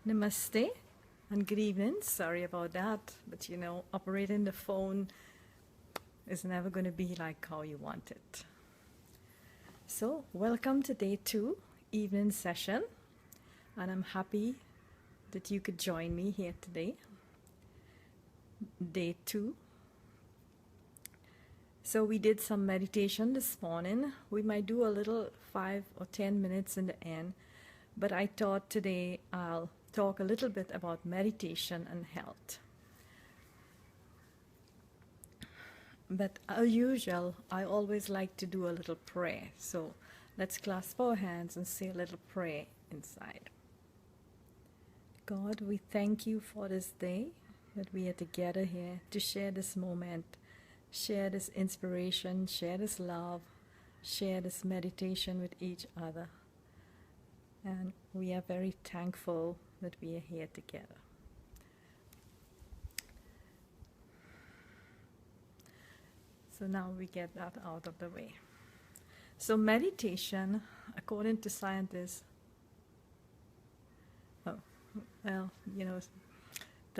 Namaste and good evening. Sorry about that, but operating the phone is never going to be like how you want it. So, welcome to day 2, evening session, and I'm happy that you could join me here today. Day 2. So, we did some meditation this morning. We might do a little 5 or 10 minutes in the end, but I thought today I'll talk a little bit about meditation and health. But as usual, I always like to do a little prayer. So let's clasp our hands and say a little prayer inside. God, we thank you for this day that we are together here to share this moment, share this inspiration, share this love, share this meditation with each other. And we are very thankful that we are here together. So now we get that out of the way. So meditation, according to scientists, the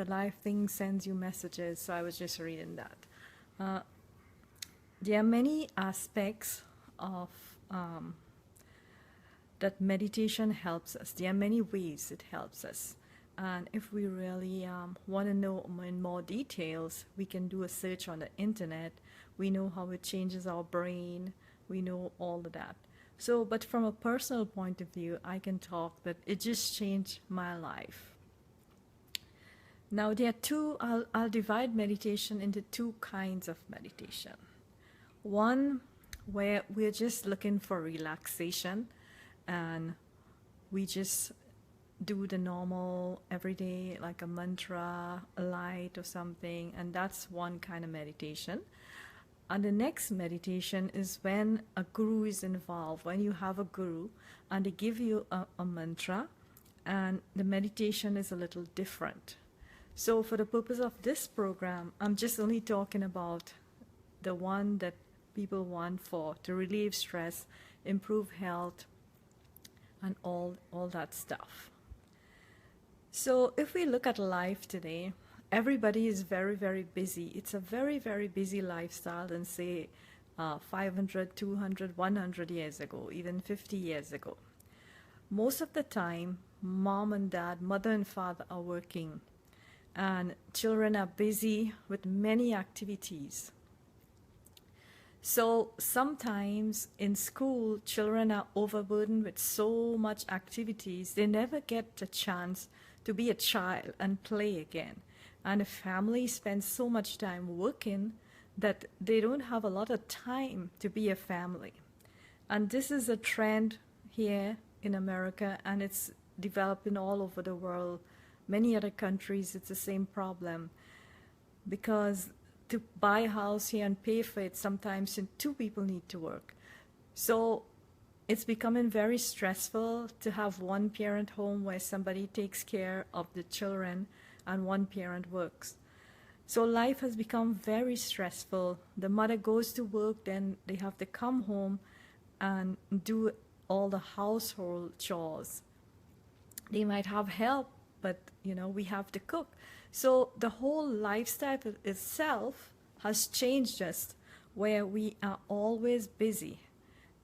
life thing sends you messages, so I was just reading that. There are many aspects of that meditation helps us. There are many ways it helps us. And if we really want to know in more details, we can do a search on the internet. We know how it changes our brain. We know all of that. So, but from a personal point of view, I can talk that it just changed my life. Now, there are I'll divide meditation into 2 kinds of meditation. One where we're just looking for relaxation and we just do the normal everyday, like a mantra, a light or something, and that's one kind of meditation. And the next meditation is when a guru is involved, when you have a guru and they give you a mantra, and the meditation is a little different. So for the purpose of this program, I'm just only talking about the one that people want for to relieve stress, improve health, and all that stuff. So if we look at life today, everybody is very, very busy. It's a very, very busy lifestyle than say 500, 200, 100 years ago, even 50 years ago. Most of the time, mom and dad, mother and father are working, and children are busy with many activities. So sometimes in school, children are overburdened with so much activities, they never get a chance to be a child and play again. And the family spends so much time working that they don't have a lot of time to be a family. And this is a trend here in America, and it's developing all over the world. Many other countries, it's the same problem. Because to buy a house here and pay for it, sometimes 2 people need to work. So it's becoming very stressful to have one parent home where somebody takes care of the children and one parent works. So life has become very stressful. The mother goes to work, then they have to come home and do all the household chores. They might have help, but we have to cook. So the whole lifestyle itself has changed us, where we are always busy.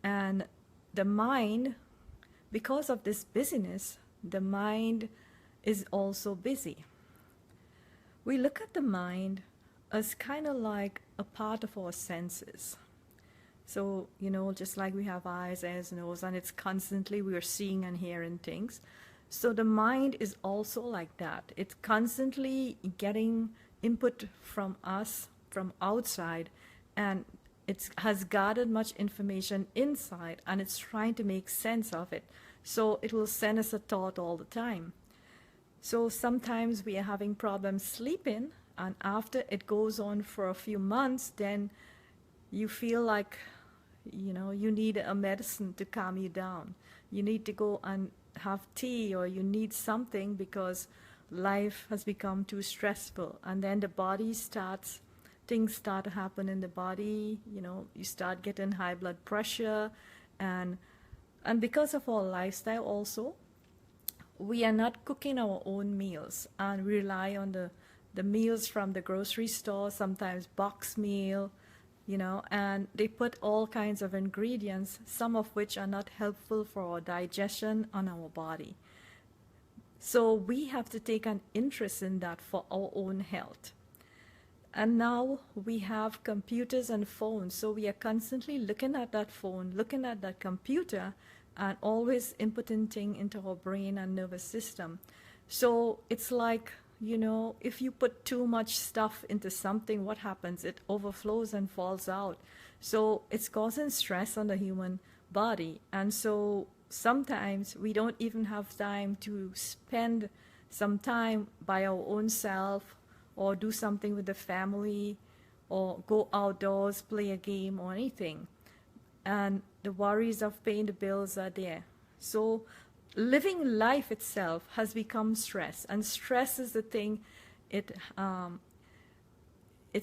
And the mind, because of this busyness, the mind is also busy. We look at the mind as kind of like a part of our senses. So, just like we have eyes, ears, nose, and it's constantly we are seeing and hearing things. So the mind is also like that. It's constantly getting input from us, from outside, and it has gathered much information inside, and it's trying to make sense of it. So it will send us a thought all the time. So sometimes we are having problems sleeping, and after it goes on for a few months, then you feel like, you need a medicine to calm you down. You need to go and have tea, or you need something because life has become too stressful. And then the body things start to happen in the body. You start getting high blood pressure, and because of our lifestyle also, we are not cooking our own meals, and we rely on the meals from the grocery store, sometimes box meal, and they put all kinds of ingredients, some of which are not helpful for our digestion on our body. So we have to take an interest in that for our own health. And now we have computers and phones, so we are constantly looking at that phone, looking at that computer, and always inputting into our brain and nervous system. So it's like, if you put too much stuff into something, what happens? It overflows and falls out. So it's causing stress on the human body. And so sometimes we don't even have time to spend some time by our own self, or do something with the family, or go outdoors, play a game or anything. And the worries of paying the bills are there. So living life itself has become stress, and stress is the thing, it's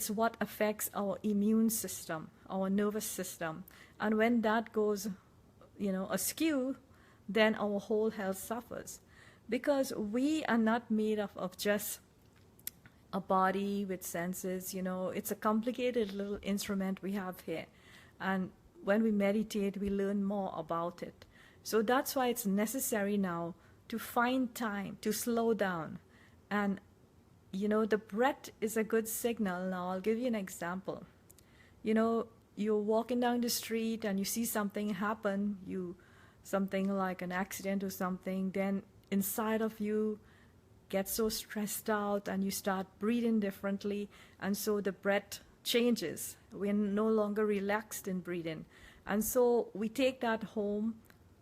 what affects our immune system, our nervous system. And when that goes, askew, then our whole health suffers. Because we are not made of just a body with senses, it's a complicated little instrument we have here. And when we meditate, we learn more about it. So that's why it's necessary now to find time to slow down. And, the breath is a good signal. Now, I'll give you an example. You're walking down the street and you see something happen, something like an accident or something, then inside of you get so stressed out and you start breathing differently, and so the breath changes. We're no longer relaxed in breathing. And so we take that home,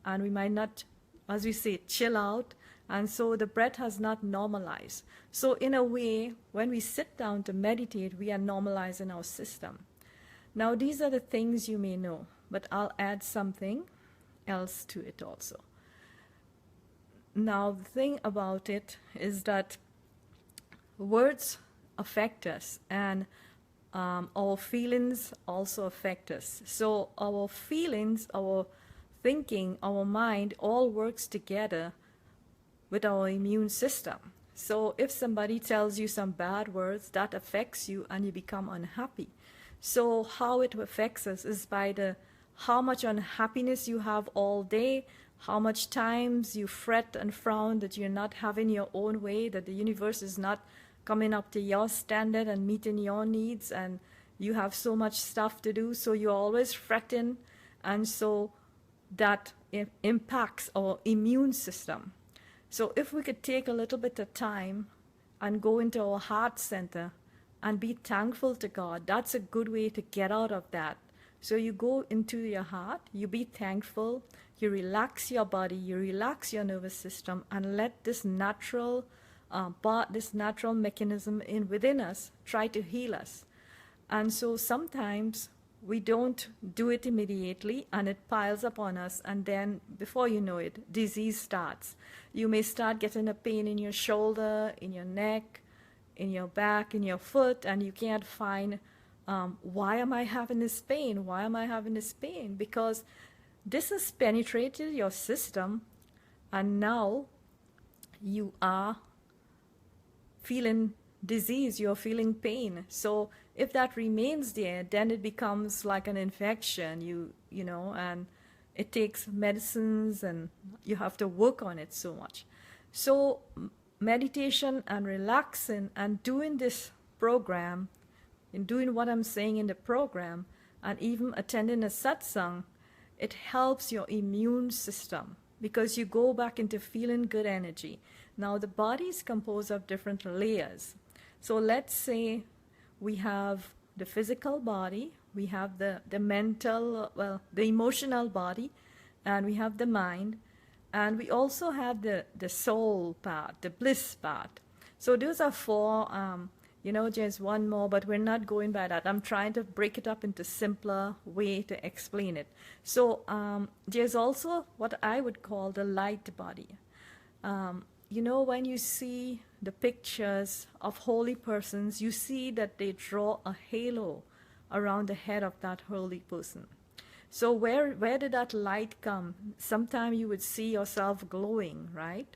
and we might not, as we say, chill out, and so the breath has not normalized. So in a way, when we sit down to meditate, we are normalizing our system. Now these are the things you may know, but I'll add something else to it also. Now, the thing about it is that words affect us, and our feelings also affect us. So our feelings, our thinking, our mind all works together with our immune system. So if somebody tells you some bad words, that affects you and you become unhappy. So how it affects us is by how much unhappiness you have all day, how much times you fret and frown that you're not having your own way, that the universe is not coming up to your standard and meeting your needs, and you have so much stuff to do, so you're always fretting, and so that impacts our immune system. So if we could take a little bit of time and go into our heart center and be thankful to God, that's a good way to get out of that. So you go into your heart, you be thankful, you relax your body, you relax your nervous system, and let this natural mechanism within us try to heal us. And so sometimes we don't do it immediately, and it piles up on us, and then before you know it, disease starts. You may start getting a pain in your shoulder, in your neck, in your back, in your foot, and you can't find why am I having this pain? Why am I having this pain? Because this has penetrated your system, and now you are feeling disease, you're feeling pain. So if that remains there, then it becomes like an infection, and it takes medicines, and you have to work on it so much. So meditation and relaxing and doing this program, in doing what I'm saying in the program, and even attending a satsang, it helps your immune system, because you go back into feeling good energy. Now the body is composed of different layers. So let's say we have the physical body, we have the mental, the emotional body, and we have the mind, and we also have the soul part, the bliss part. So those are four. There's one more, but we're not going by that. I'm trying to break it up into simpler way to explain it. So there's also what I would call the light body. When you see the pictures of holy persons, you see that they draw a halo around the head of that holy person. So where did that light come? Sometime you would see yourself glowing, right?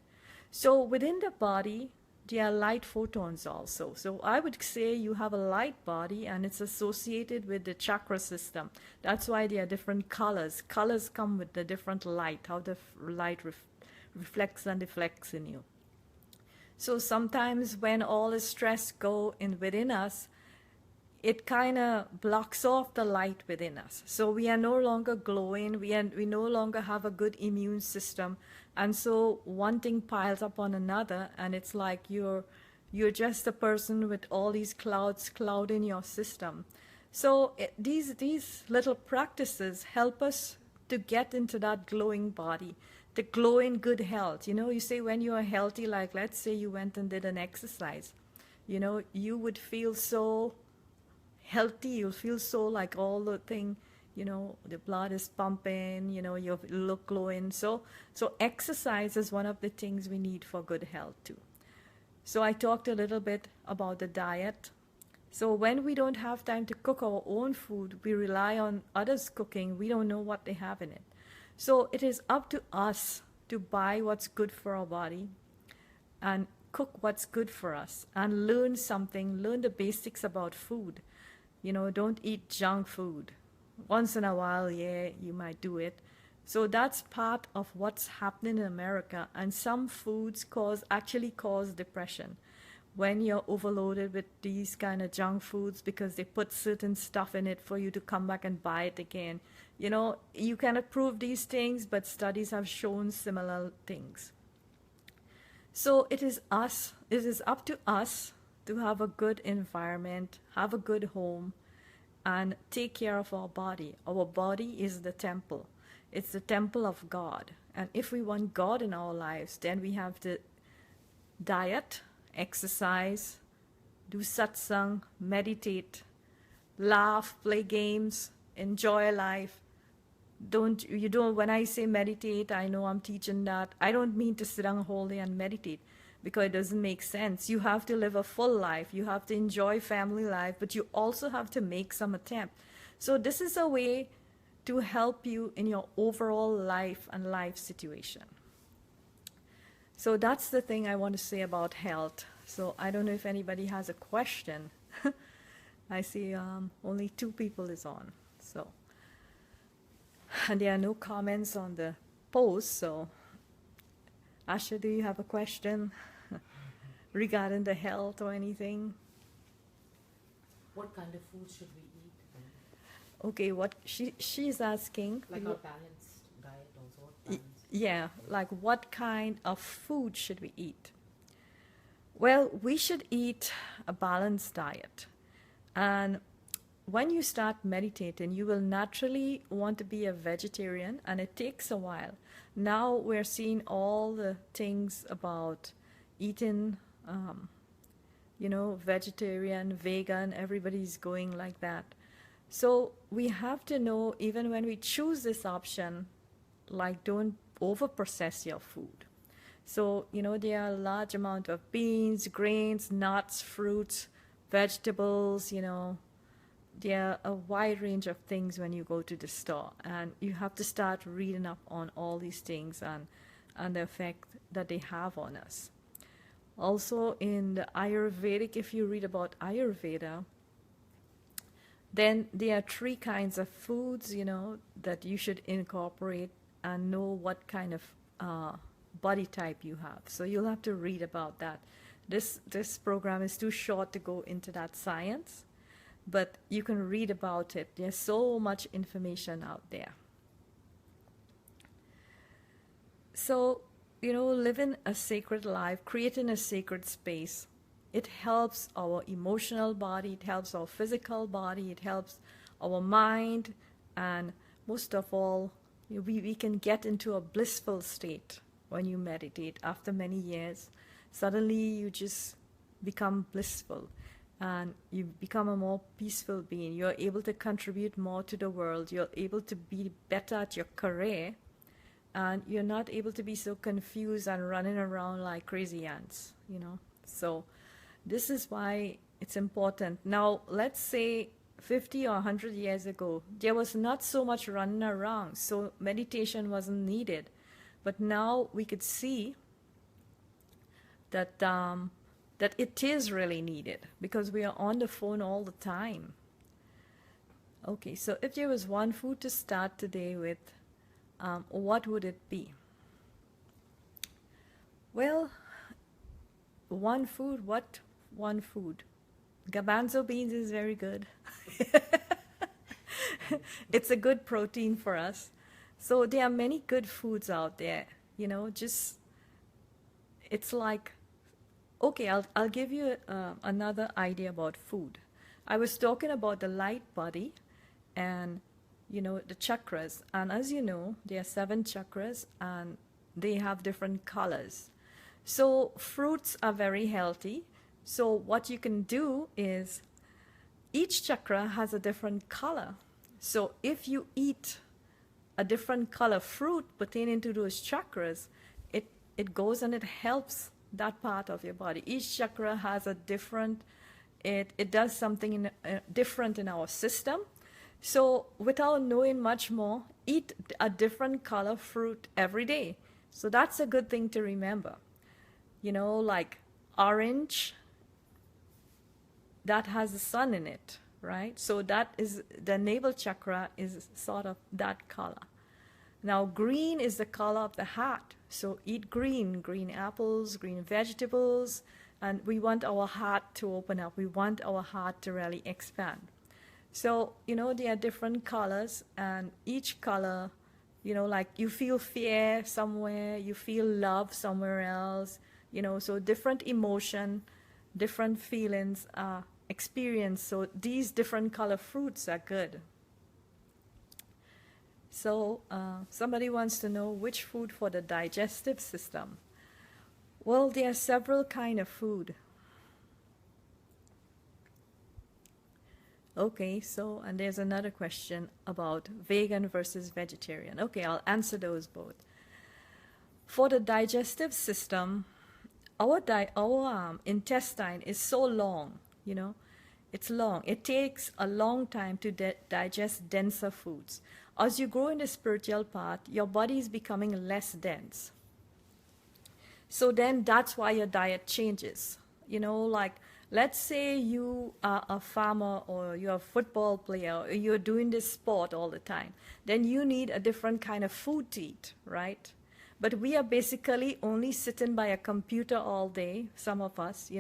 So within the body, there are light photons also. So I would say you have a light body and it's associated with the chakra system. That's why there are different colors. Colors come with the different light, how the light reflects and deflects in you. So sometimes when all the stress go in within us, it kind of blocks off the light within us. So we are no longer glowing, we no longer have a good immune system. And so one thing piles up on another, and it's like you're just a person with all these clouds clouding your system. So these little practices help us to get into that glowing body, the glowing good health. You know, you say when you are healthy, like let's say you went and did an exercise, you know, you would feel so healthy, you'll feel so like all the thing, you know, the blood is pumping, you know, you look glowing. So exercise is one of the things we need for good health too. So I talked a little bit about the diet. So when we don't have time to cook our own food, we rely on others cooking. We don't know what they have in it. So it is up to us to buy what's good for our body and cook what's good for us and learn something, learn the basics about food. You know, don't eat junk food. Once in a while, yeah, you might do it. So that's part of what's happening in America. And some foods actually cause depression when you're overloaded with these kind of junk foods because they put certain stuff in it for you to come back and buy it again. You know, you cannot prove these things, but studies have shown similar things. So it is up to us to have a good environment, have a good home, and take care of our body. Our body is the temple. It's the temple of God. And if we want God in our lives, then we have to diet, exercise, do satsang, meditate, laugh, play games, enjoy life. When I say meditate, I know I'm teaching that. I don't mean to sit down whole day and meditate because it doesn't make sense. You have to live a full life. You have to enjoy family life, but you also have to make some attempt. So this is a way to help you in your overall life and life situation. So that's the thing I want to say about health. So I don't know if anybody has a question. I see only 2 people is on. So, and there are no comments on the post. So, Asha, do you have a question regarding the health or anything? What kind of food should we eat then? Okay, what she's asking. Like our balanced diet also. What balanced? Yeah, like what kind of food should we eat? Well, we should eat a balanced diet. And when you start meditating, you will naturally want to be a vegetarian, and it takes a while. Now we're seeing all the things about eating, vegetarian, vegan, everybody's going like that. So we have to know, even when we choose this option, like don't over-process your food. So, there are a large amount of beans, grains, nuts, fruits, vegetables, there are a wide range of things when you go to the store. And you have to start reading up on all these things and the effect that they have on us. Also in the Ayurvedic, if you read about Ayurveda, then there are 3 kinds of foods, that you should incorporate and know what kind of body type you have. So you'll have to read about that. This program is too short to go into that science, but you can read about it. There's so much information out there. So, living a sacred life, creating a sacred space, it helps our emotional body, it helps our physical body, it helps our mind, and most of all, we can get into a blissful state when you meditate. After many years, suddenly you just become blissful and you become a more peaceful being. You're able to contribute more to the world. You're able to be better at your career, and you're not able to be so confused and running around like crazy ants, So this is why it's important. Now, let's say 50 or 100 years ago, there was not so much running around, so meditation wasn't needed. But now we could see that it is really needed because we are on the phone all the time. Okay, so if there was one food to start today with, what would it be? Well, one food, what one food? Garbanzo beans is very good. It's a good protein for us. So there are many good foods out there, just it's like, okay, I'll give you another idea about food. I was talking about the light body and, the chakras. And as you know, there are 7 chakras and they have different colors. So fruits are very healthy. So what you can do is each chakra has a different color. So if you eat a different color fruit pertaining to those chakras, it goes and it helps that part of your body. Each chakra has a different, it does something different in our system. So without knowing much more, eat a different color fruit every day. So that's a good thing to remember. Like orange, that has the sun in it, right? So that is, the navel chakra is sort of that color. Now green is the color of the heart. So eat green apples, green vegetables, and we want our heart to open up. We want our heart to really expand. So, there are different colors, and each color, like you feel fear somewhere, you feel love somewhere else, so different emotion, different feelings are experienced. So these different color fruits are good. So somebody wants to know which food for the digestive system. Well, there are several kind of food. Okay, so, and there's another question about vegan versus vegetarian. Okay, I'll answer those both. For the digestive system, our intestine is so long, it's long. It takes a long time to digest denser foods. As you grow in the spiritual path, your body is becoming less dense. So then that's why your diet changes. Like, let's say you are a farmer or you're a football player or you're doing this sport all the time. Then you need a different kind of food to eat, right? But we are basically only sitting by a computer all day, some of us,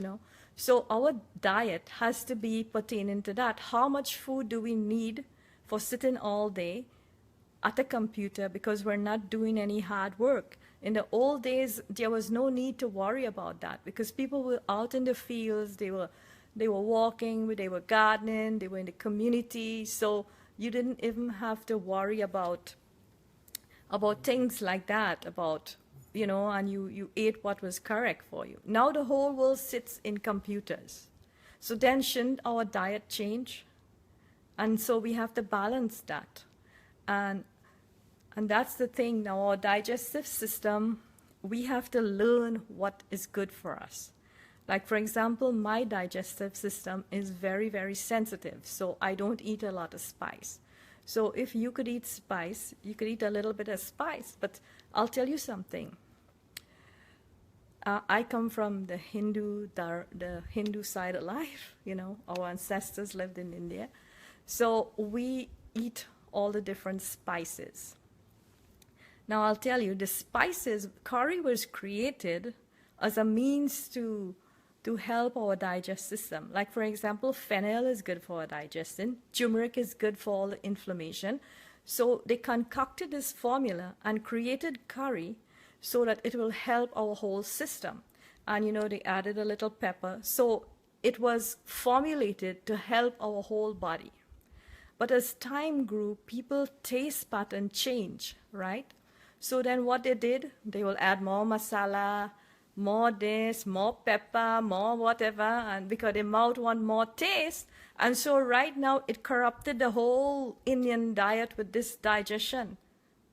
So our diet has to be pertaining to that. How much food do we need for sitting all day at a computer because we're not doing any hard work? In the old days, there was no need to worry about that because people were out in the fields, they were walking, they were gardening, they were in the community, so you didn't even have to worry about things like that, and you ate what was correct for you. Now the whole world sits in computers. So then shouldn't our diet change? And so we have to balance that. And that's the thing. Now our digestive system, we have to learn what is good for us. Like, for example, my digestive system is very, very sensitive. So I don't eat a lot of spice. So if you could eat spice, you could eat a little bit of spice. But I'll tell you something. I come from the Hindu side of life. Our ancestors lived in India. So we eat all the different spices. Now I'll tell you, the spices, curry was created as a means to help our digestive system. Like, for example, fennel is good for our digestion. Turmeric is good for all the inflammation. So they concocted this formula and created curry so that it will help our whole system. And, they added a little pepper. So it was formulated to help our whole body. But as time grew, people's taste pattern changed, right? So then what they did, they will add more masala, more this, more pepper, more whatever, and because their mouth want more taste. And so right now it corrupted the whole Indian diet with this digestion.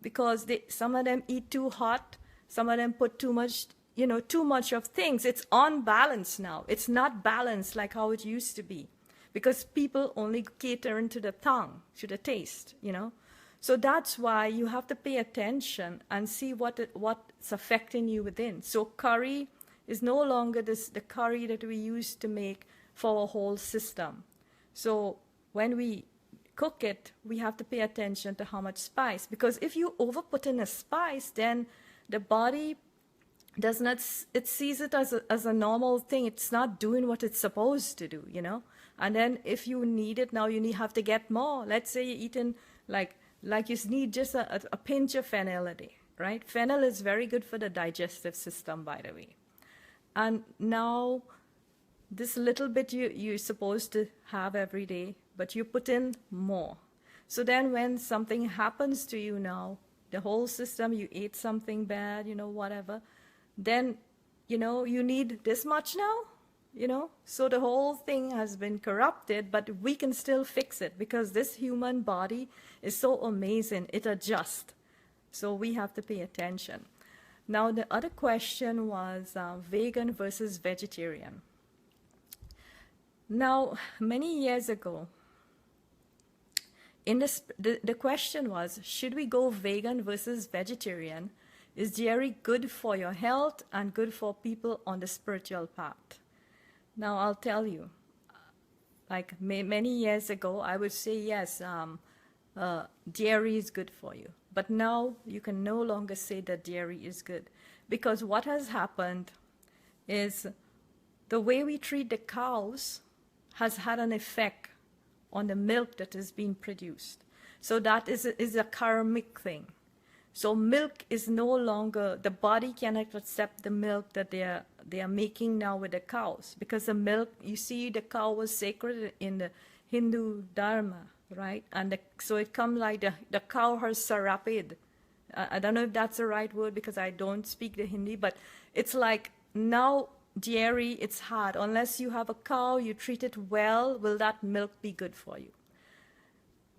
Because some of them eat too hot, some of them put too much of things. It's unbalanced now. It's not balanced like how it used to be. Because people only cater into the tongue, to the taste, So that's why you have to pay attention and see what's affecting you within. So curry is no longer the curry that we used to make for our whole system. So when we cook it, we have to pay attention to how much spice, because if you over put in a spice, then the body does not, it sees it as a normal thing. It's not doing what it's supposed to do, you know. And then if you need it, now have to get more. Let's say you're eating like you need just a pinch of fennel a day, right? Fennel is very good for the digestive system, by the way. And now this little bit you're supposed to have every day, but you put in more. So then when something happens to you now, the whole system, you ate something bad, whatever, then, you need this much now, So the whole thing has been corrupted, but we can still fix it because this human body is so amazing. It adjusts. So we have to pay attention. Now, the other question was vegan versus vegetarian. Now, many years ago, the question was, should we go vegan versus vegetarian? Is dairy good for your health and good for people on the spiritual path? Now, I'll tell you, like many years ago, I would say yes, dairy is good for you. But now you can no longer say that dairy is good, because what has happened is the way we treat the cows has had an effect on the milk that is being produced. So that is a karmic thing. So milk is no longer, the body cannot accept the milk that they are making now with the cows, because the milk, you see, the cow was sacred in the Hindu Dharma, right? And so it comes like the cow has sarapid. I don't know if that's the right word because I don't speak the Hindi, but it's like now dairy, it's hard. Unless you have a cow, you treat it well, will that milk be good for you?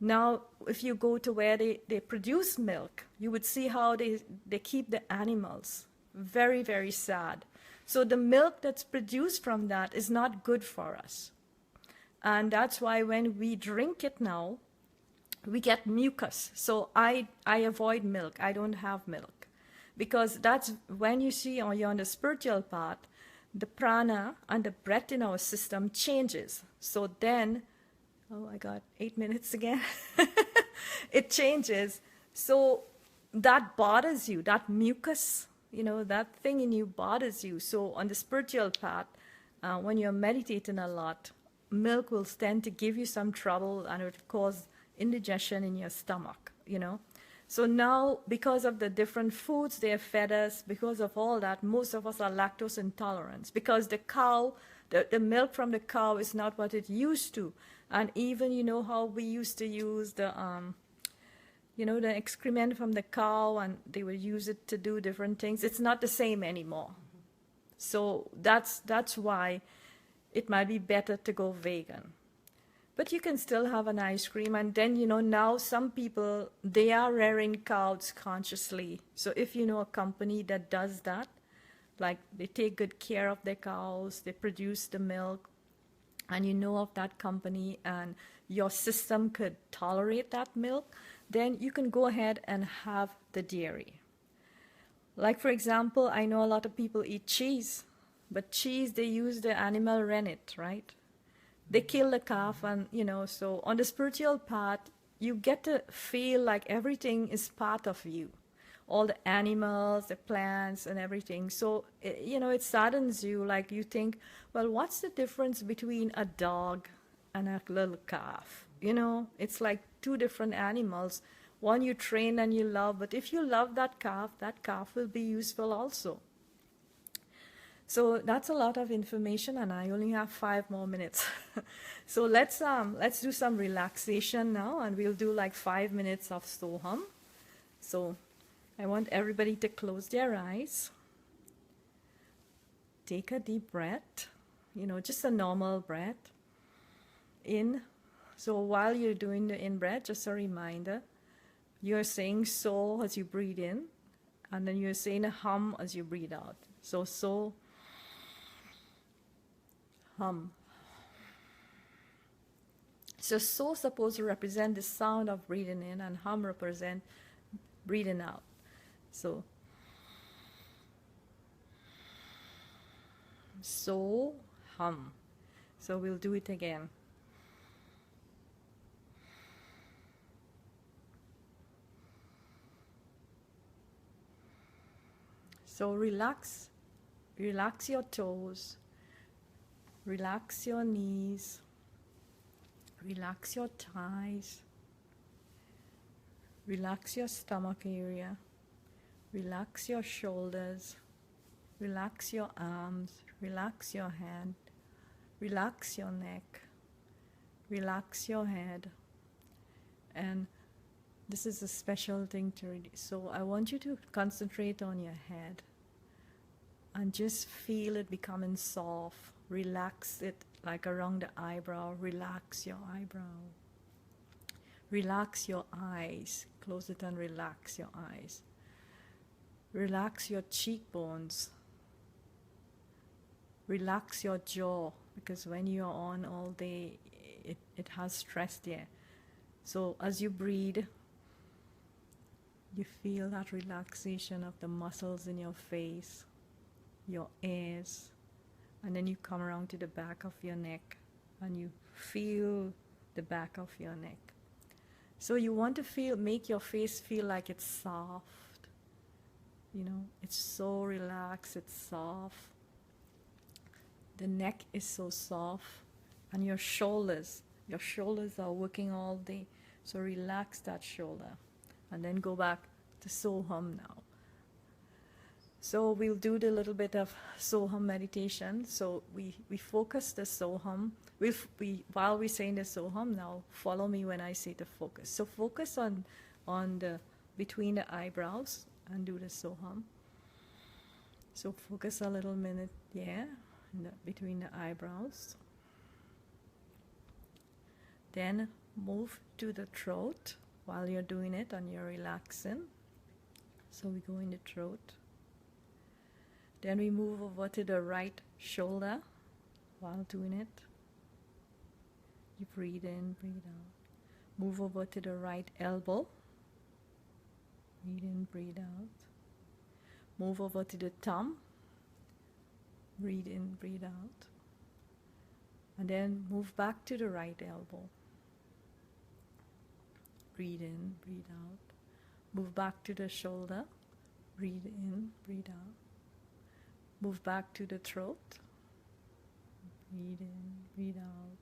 Now, if you go to where they produce milk, you would see how they keep the animals. Very, very sad. So the milk that's produced from that is not good for us. And that's why when we drink it now, we get mucus. So I avoid milk. I don't have milk. Because that's when you see you're on the spiritual path, the prana and the breath in our system changes. So then, oh, I got 8 minutes again. It changes. So that bothers you, that mucus, that thing in you bothers you. So on the spiritual path, when you're meditating a lot, milk will tend to give you some trouble and it will cause indigestion in your stomach, So now, because of the different foods they have fed us, because of all that, most of us are lactose intolerant, because the cow, the milk from the cow is not what it used to. And even, how we used to use the excrement from the cow, and they would use it to do different things. It's not the same anymore. So that's why it might be better to go vegan. But you can still have an ice cream. And then, now some people, they are rearing cows consciously. So if you know a company that does that, like they take good care of their cows, they produce the milk, and you know of that company and your system could tolerate that milk, then you can go ahead and have the dairy. Like, for example, I know a lot of people eat cheese, but cheese, they use the animal rennet, right? They kill the calf, and, so on the spiritual path, you get to feel like everything is part of you. All the animals, the plants, and everything. So, it saddens you, like you think, well, what's the difference between a dog and a little calf? It's like two different animals. One you train and you love, but if you love that calf will be useful also. So that's a lot of information, and I only have 5 more minutes. So let's do some relaxation now, and we'll do like 5 minutes of Soham. So I want everybody to close their eyes. Take a deep breath, just a normal breath. In. So while you're doing the in-breath, just a reminder, you're saying so as you breathe in, and then you're saying a hum as you breathe out. So, hum. So supposed to represent the sound of breathing in, and hum represent breathing out. So, So hum. So we'll do it again. So relax your toes, relax your knees, relax your thighs, relax your stomach area, relax your shoulders, relax your arms, relax your hand, relax your neck, relax your head. And this is a special thing to read. So I want you to concentrate on your head and just feel it becoming soft. Relax it like around the eyebrow. Relax your eyebrow. Relax your eyes. Close it and relax your eyes. Relax your cheekbones. Relax your jaw, because when you're on all day, it has stress there. So as you breathe, you feel that relaxation of the muscles in your face, your ears, and then you come around to the back of your neck and you feel the back of your neck. So you want to make your face feel like it's soft. It's so relaxed, it's soft. The neck is so soft, and your shoulders are working all day. So relax that shoulder, and then go back to Soham now. So we'll do the little bit of Soham meditation. So we focus the Soham. While we're saying the Soham now, follow me when I say to focus. So focus on the between the eyebrows and do the Soham. So focus a little minute, between the eyebrows. Then move to the throat while you're doing it and you're relaxing. So we go in the throat. Then we move over to the right shoulder while doing it. You breathe in, breathe out. Move over to the right elbow. Breathe in, breathe out. Move over to the thumb. Breathe in, breathe out. And then move back to the right elbow. Breathe in, breathe out. Move back to the shoulder. Breathe in, breathe out. Move back to the throat. Breathe in, breathe out.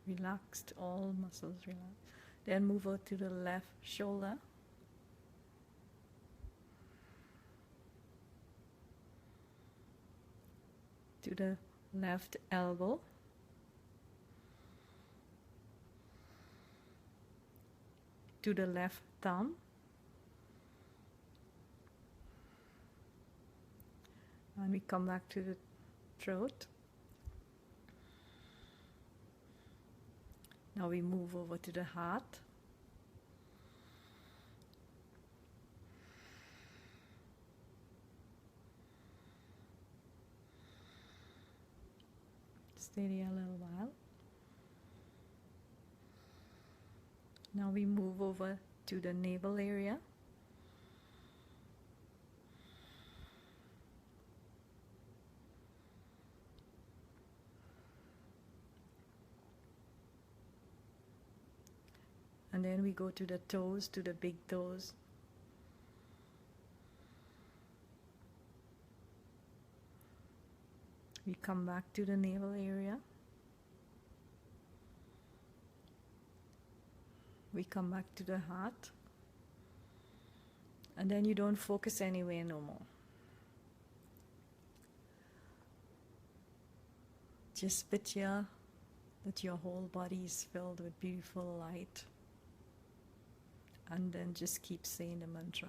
Relaxed, all muscles relaxed. Then move over to the left shoulder. To the left elbow. To the left thumb. And we come back to the throat. Now we move over to the heart. Stay there a little while. Now we move over to the navel area. And then we go to the toes, to the big toes. We come back to the navel area. We come back to the heart. And then you don't focus anywhere no more. Just picture that your whole body is filled with beautiful light. And then just keep saying the mantra.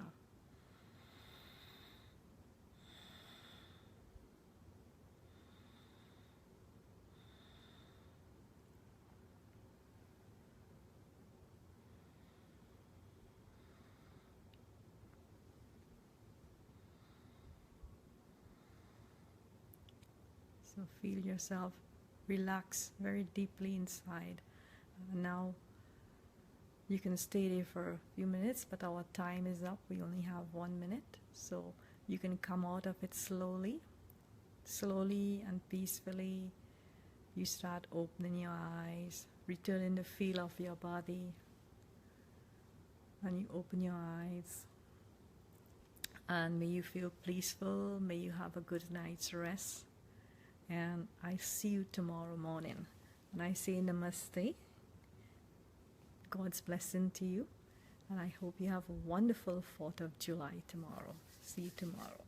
So feel yourself relax very deeply inside. Now you can stay there for a few minutes, but our time is up. We only have 1 minute. So you can come out of it slowly. slowly and peacefully, you start opening your eyes, returning the feel of your body, and you open your eyes. And may you feel peaceful, may you have a good night's rest. And I see you tomorrow morning. And I say namaste, God's blessing to you. And I hope you have a wonderful 4th of July tomorrow. See you tomorrow.